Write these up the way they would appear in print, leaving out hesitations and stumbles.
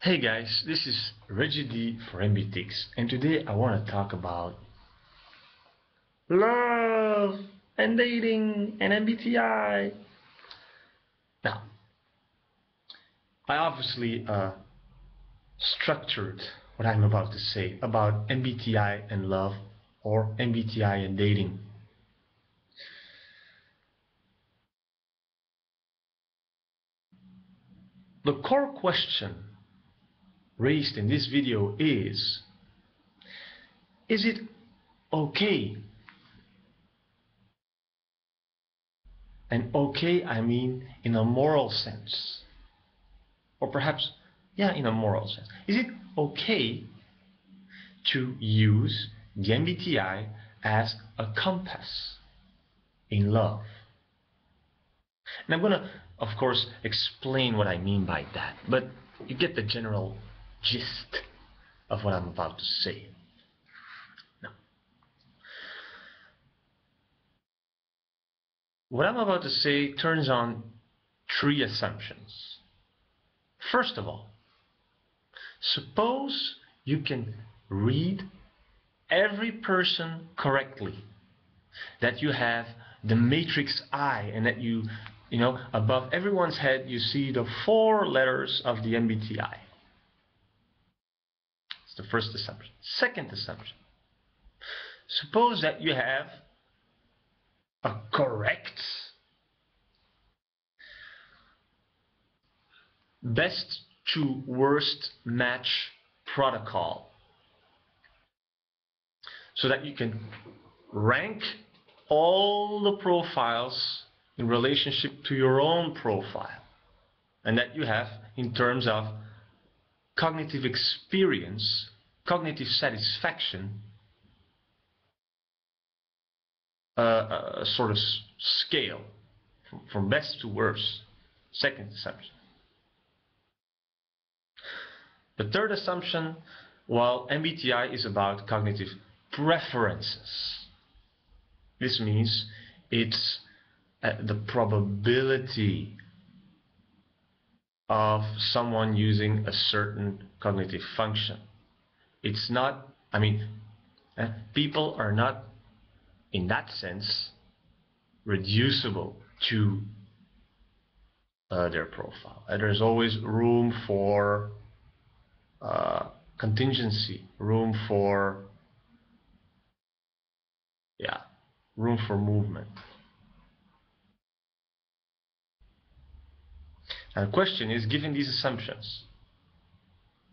Hey guys, this is Reggie D for MBTX, and today I want to talk about love and dating and MBTI. Now, I obviously structured what I'm about to say about MBTI and love or MBTI and dating. The core question raised in this video is it okay? And okay, I mean in a moral sense. Or perhaps, yeah, in a moral sense. Is it okay to use the MBTI as a compass in love? And I'm going to, of course, explain what I mean by that. But you get the general gist of what I'm about to say. Now, what I'm about to say turns on three assumptions. First of all, suppose you can read every person correctly, that you have the matrix eye, and that you know, above everyone's head you see the 4 letters of the MBTI. It's the first assumption. Second assumption, suppose that you have a correct best to worst match protocol, so that you can rank all the profiles in relationship to your own profile, and that you have, in terms of cognitive experience, cognitive satisfaction, a sort of scale from best to worst. Second assumption. The third assumption, well, MBTI is about cognitive preferences. This means it's the probability of someone using a certain cognitive function. It's not, people are not, in that sense, reducible to their profile. There's always room for contingency, room for movement. And the question is, given these assumptions,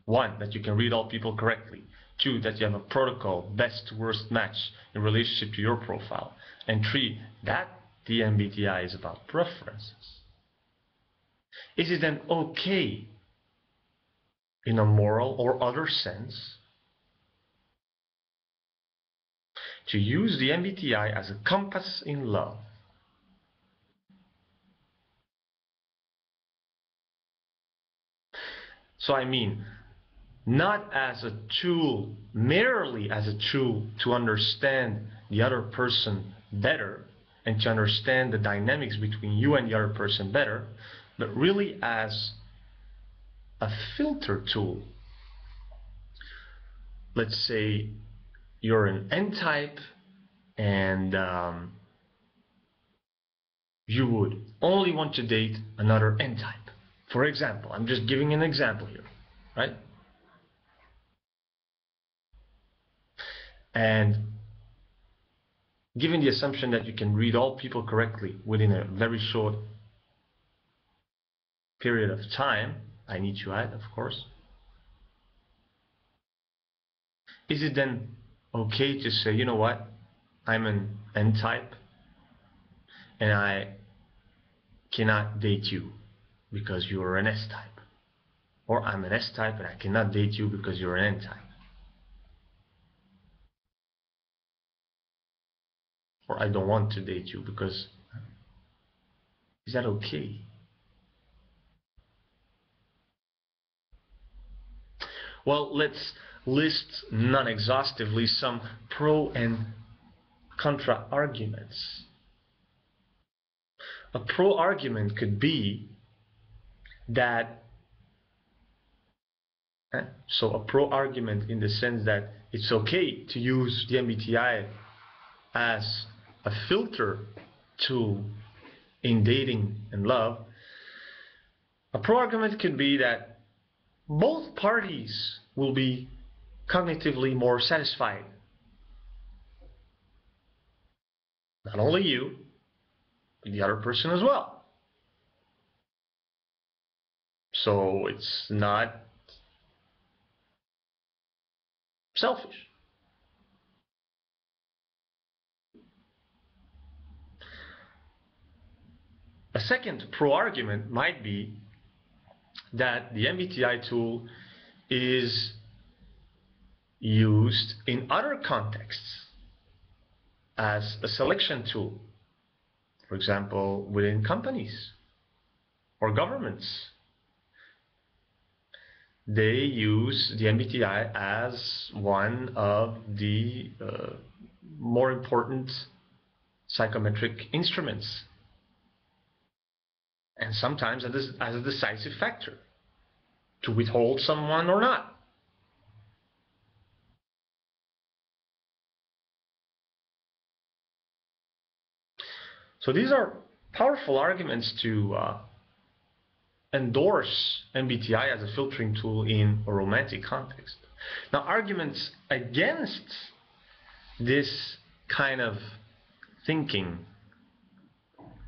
1, that you can read all people correctly, 2, that you have a protocol, best to worst match in relationship to your profile, and 3, that the MBTI is about preferences, is it then okay, in a moral or other sense, to use the MBTI as a compass in love? So I mean, not as a tool, merely as a tool to understand the other person better and to understand the dynamics between you and the other person better, but really as a filter tool. Let's say you're an N-type and you would only want to date another N-type. For example, I'm just giving an example here, right? And given the assumption that you can read all people correctly within a very short period of time, I need to add, of course, is it then okay to say, you know what, I'm an N-type and I cannot date you because you're an S-type, or I'm an S-type and I cannot date you because you're an N-type, or I don't want to date you because, is that okay? Well, let's list non-exhaustively some pro and contra arguments. A pro argument could be that So a pro argument in the sense that it's okay to use the MBTI as a filter tool in dating and love. A pro argument could be that both parties will be cognitively more satisfied. Not only you, but the other person as well. So it's not selfish. A second pro argument might be that the MBTI tool is used in other contexts as a selection tool. For example, within companies or governments. They use the MBTI as one of the more important psychometric instruments, and sometimes as a decisive factor to withhold someone or not. So these are powerful arguments to endorse MBTI as a filtering tool in a romantic context. Now, arguments against this kind of thinking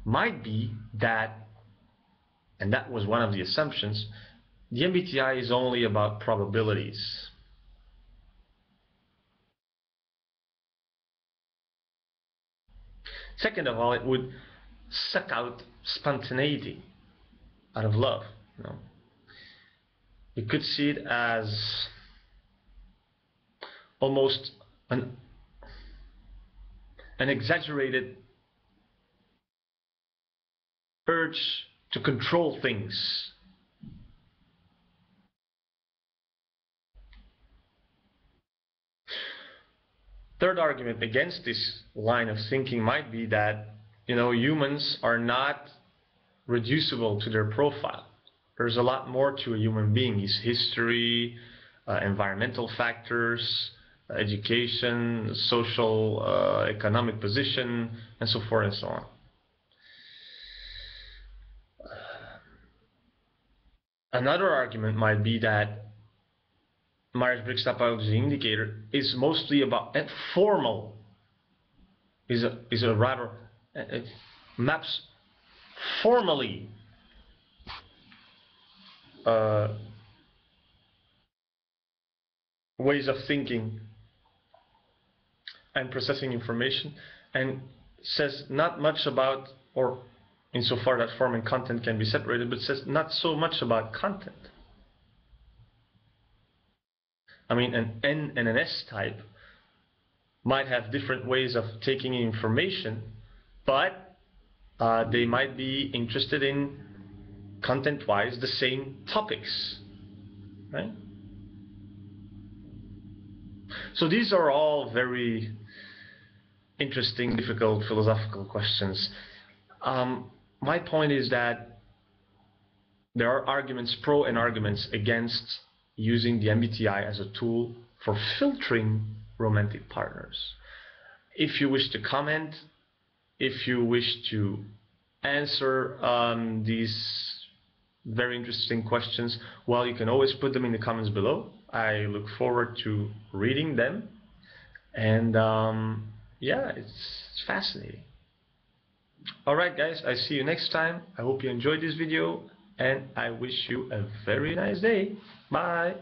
might be that, and that was one of the assumptions, the MBTI is only about probabilities. Second of all, it would suck out spontaneity out of love. You know, you could see it as almost an exaggerated urge to control things. Third argument against this line of thinking might be that, you know, humans are not reducible to their profile. There's a lot more to a human being: his history, environmental factors, education, social, economic position, and so forth and so on. Another argument might be that Myers-Briggs typology indicator is mostly about formal, is a rather, it maps formally ways of thinking and processing information, and says not much about, or insofar that form and content can be separated, but says not so much about content. I mean, an N and an S type might have different ways of taking in information, but they might be interested in, content-wise, the same topics, right? So these are all very interesting, difficult philosophical questions. My point is that there are arguments pro and arguments against using the MBTI as a tool for filtering romantic partners. If you wish to comment, if you wish to answer these very interesting questions, well, you can always put them in the comments below. I look forward to reading them, and yeah, it's fascinating. Alright guys, I see you next time. I hope you enjoyed this video, and I wish you a very nice day. Bye.